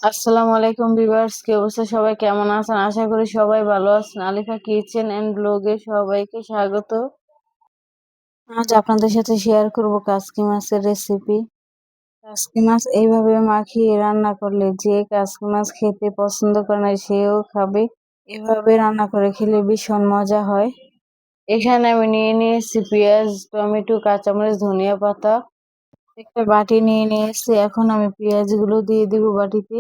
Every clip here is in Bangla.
আসসালামু আলাইকুম ভিউয়ার্স, কি অবস্থা? সবাই কেমন আছেন? আশা করি সবাই ভালো আছেন। আলিফা কিচেন এন্ড ব্লগে সবাইকে স্বাগত। আজ আপনাদের সাথে শেয়ার করব কাসকি মাছের রেসিপি। কাসকি মাছ এইভাবে মাখিয়ে রান্না করলে যে কাসকি মাছ খেতে পছন্দ করে না সেও খাবে। এভাবে রান্না করে খেলে ভীষণ মজা হয়। এখানে আমি নিয়ে নিয়েছি পেঁয়াজ, টমেটো, কাঁচামরিচ, ধনিয়া পাতা। একটা বাটি নিয়ে নিয়েছি। এখন আমি পেঁয়াজগুলো দিয়ে দিব বাটিতে।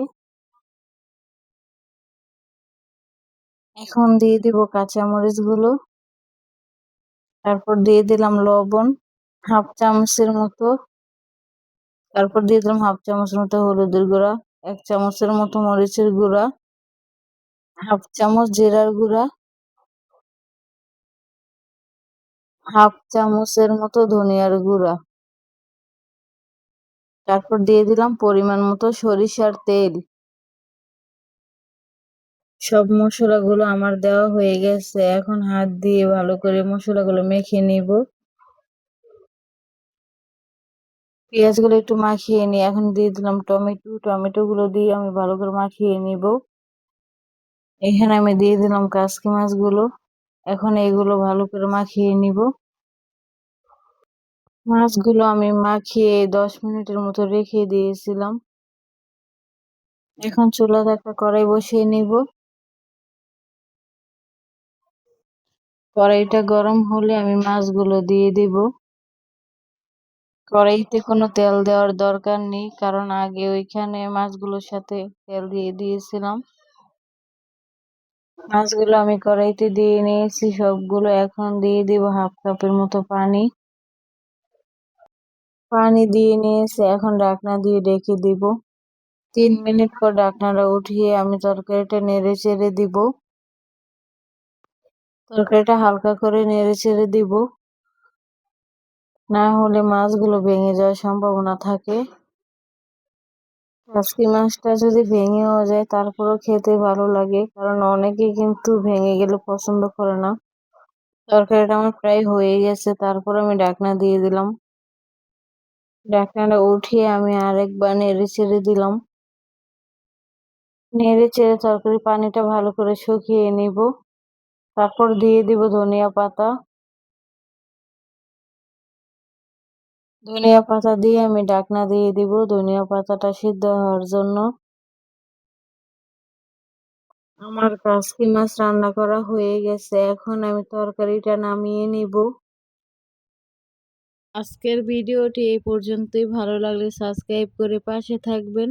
এখন দিয়ে দিব কাঁচামরিচ গুলো। তারপর দিয়ে দিলাম লবণ হাফ চামচের মতো। তারপর দিয়ে দিলাম হাফ চামচের মতো হলুদের গুঁড়া, 1 চামচের মতো মরিচের গুঁড়া, হাফ চামচ জিরার গুঁড়া, হাফ চামচের মতো ধনিয়ার গুঁড়া। তারপর দিয়ে দিলাম পরিমাণ মতো সরিষার তেল। সব মশলাগুলো আমার দেওয়া হয়ে গেছে। এখন হাত দিয়ে ভালো করে মশলাগুলো মেখে নিব। পেঁয়াজগুলো একটু মাখিয়ে নিয়ে এখন দিয়ে দিলাম টমেটো গুলো দিয়ে আমি ভালো করে মাখিয়ে নিব। এখানে আমি দিয়ে দিলাম কাসকি মাছগুলো। এখন এগুলো ভালো করে মাখিয়ে নিব। মাছগুলো আমি মাখিয়ে 10 মিনিটের মতো রেখে দিয়েছিলাম। এখন চুলাতে একটা কড়াই বসিয়ে নিব। কড়াইটা গরম হলে আমি মাছগুলো দিয়ে দিব। কড়াইতে কোনো তেল দেওয়ার দরকার নেই, কারণ আগে ওইখানে মাছগুলোর সাথে তেল দিয়ে দিয়েছিলাম। মাছগুলো আমি কড়াইতে দিয়ে নিয়েছি সবগুলো। এখন দিয়ে দিব হাফ কাপের মতো পানি। পানি দিয়ে নিয়েছি, এখন ঢাকনা দিয়ে ঢেকে দিব। 3 মিনিট পর ঢাকনাটা উঠিয়ে আমি তরকারিটা নেড়ে চেড়ে দিব। তরকারিটা হালকা করে নেড়ে চেড়ে দিব, না হলে মাছগুলো ভেঙে যাওয়ার সম্ভাবনা থাকে। কাসকি মাছটা যদি ভেঙেও যায় তারপরেও খেতে ভালো লাগে, কারণ অনেকে কিন্তু ভেঙে গেলে পছন্দ করে না। তরকারিটা আমার প্রায় হয়ে গেছে, তারপর আমি ঢাকনা দিয়ে দিলাম। ঢাকনাটা উঠিয়ে আমি আরেকবার নেড়ে চেড়ে দিলাম। নেড়ে চেড়ে তরকারির পানিটা ভালো করে শুকিয়ে নিব। তারপর দিয়ে দিব ধনিয়া পাতা। ধনিয়া পাতা দিয়ে আমি ঢাকনা দিয়ে দিব ধনিয়া পাতাটা সিদ্ধ হওয়ার জন্য। আমার কাসকি মাছ রান্না করা হয়ে গেছে। এখন আমি তরকারিটা নামিয়ে নিব। আজকের ভিডিওটি এই পর্যন্তই। ভালো লাগলে সাবস্ক্রাইব করে পাশে থাকবেন।